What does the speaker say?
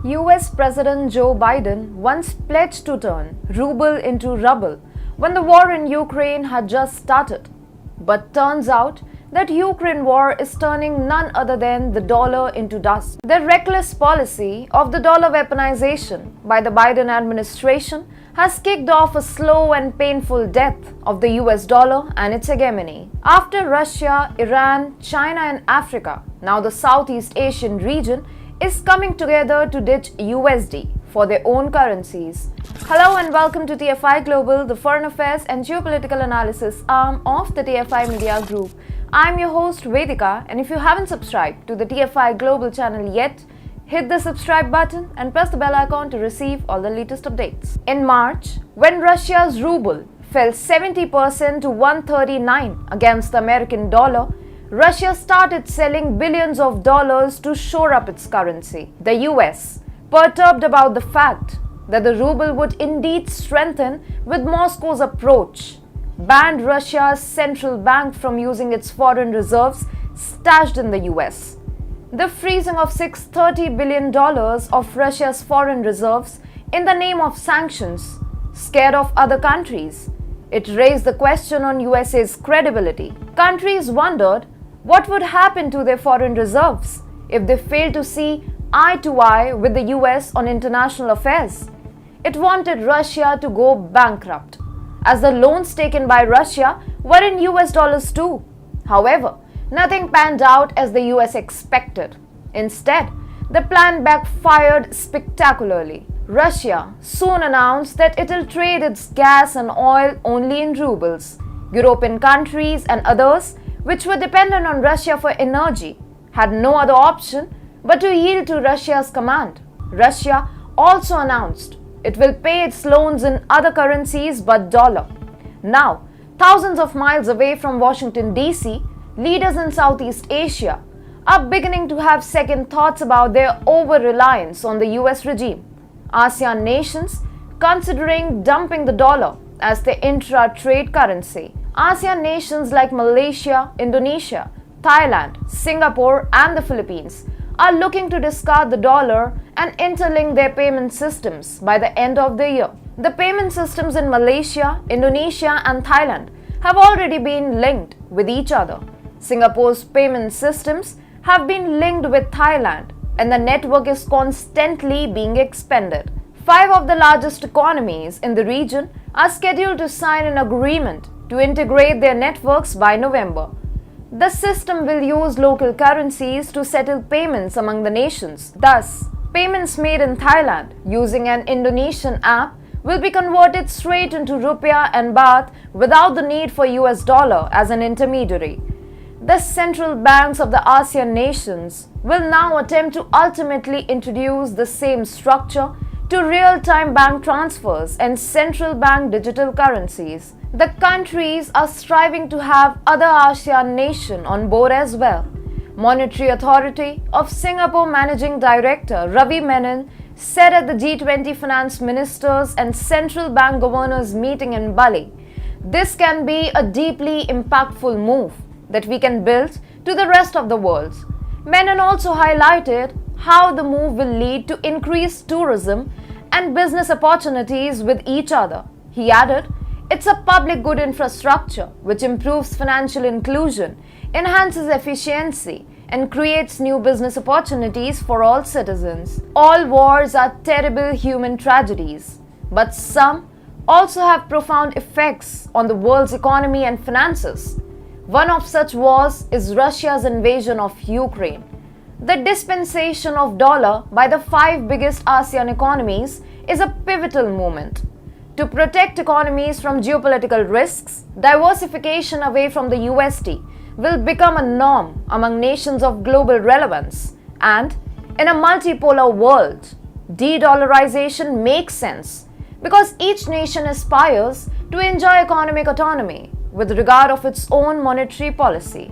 US President Joe Biden once pledged to turn ruble into rubble when the war in Ukraine had just started. But turns out that Ukraine war is turning none other than the dollar into dust. The reckless policy of the dollar weaponization by the Biden administration has kicked off a slow and painful death of the US dollar and its hegemony. After Russia, Iran, China and Africa, now the Southeast Asian region is coming together to ditch USD for their own currencies. Hello and welcome to TFI Global, the foreign affairs and geopolitical analysis arm of the TFI Media Group. I'm your host Vedika, and if you haven't subscribed to the TFI Global channel yet, hit the subscribe button and press the bell icon to receive all the latest updates. In March, when Russia's ruble fell 70% to 139 against the American dollar, Russia started selling billions of dollars to shore up its currency. The US, perturbed about the fact that the ruble would indeed strengthen with Moscow's approach, banned Russia's central bank from using its foreign reserves stashed in the US. The freezing of $630 billion of Russia's foreign reserves in the name of sanctions scared off other countries. It raised the question on USA's credibility. Countries wondered what would happen to their foreign reserves if they failed to see eye to eye with the US on international affairs. It wanted Russia to go bankrupt, as the loans taken by Russia were in US dollars too. However, nothing panned out as the US expected. Instead, the plan backfired spectacularly. Russia soon announced that it will trade its gas and oil only in rubles. European countries and others, which were dependent on Russia for energy, had no other option but to yield to Russia's command. Russia also announced it will pay its loans in other currencies but dollar. Now, thousands of miles away from Washington, D.C., leaders in Southeast Asia are beginning to have second thoughts about their over-reliance on the US regime. ASEAN nations considering dumping the dollar as their intra-trade currency. ASEAN nations like Malaysia, Indonesia, Thailand, Singapore and the Philippines are looking to discard the dollar and interlink their payment systems by the end of the year. The payment systems in Malaysia, Indonesia and Thailand have already been linked with each other. Singapore's payment systems have been linked with Thailand, and the network is constantly being expanded. 5 of the largest economies in the region are scheduled to sign an agreement to integrate their networks by November. The system will use local currencies to settle payments among the nations. Thus, payments made in Thailand using an Indonesian app will be converted straight into rupiah and baht without the need for US dollar as an intermediary. The central banks of the ASEAN nations will now attempt to ultimately introduce the same structure to real-time bank transfers and central bank digital currencies. The countries are striving to have other ASEAN nations on board as well. Monetary Authority of Singapore Managing Director Ravi Menon said at the G20 finance ministers and central bank governors meeting in Bali, "This can be a deeply impactful move that we can build to the rest of the world." Menon also highlighted how the move will lead to increased tourism and business opportunities with each other. He added, "It's a public good infrastructure which improves financial inclusion, enhances efficiency, and creates new business opportunities for all citizens. All wars are terrible human tragedies, but some also have profound effects on the world's economy and finances. One of such wars is Russia's invasion of Ukraine. The dispensation of dollar by the 5 biggest ASEAN economies is a pivotal moment. To protect economies from geopolitical risks, diversification away from the USD will become a norm among nations of global relevance. And in a multipolar world, de-dollarization makes sense because each nation aspires to enjoy economic autonomy with regard of its own monetary policy.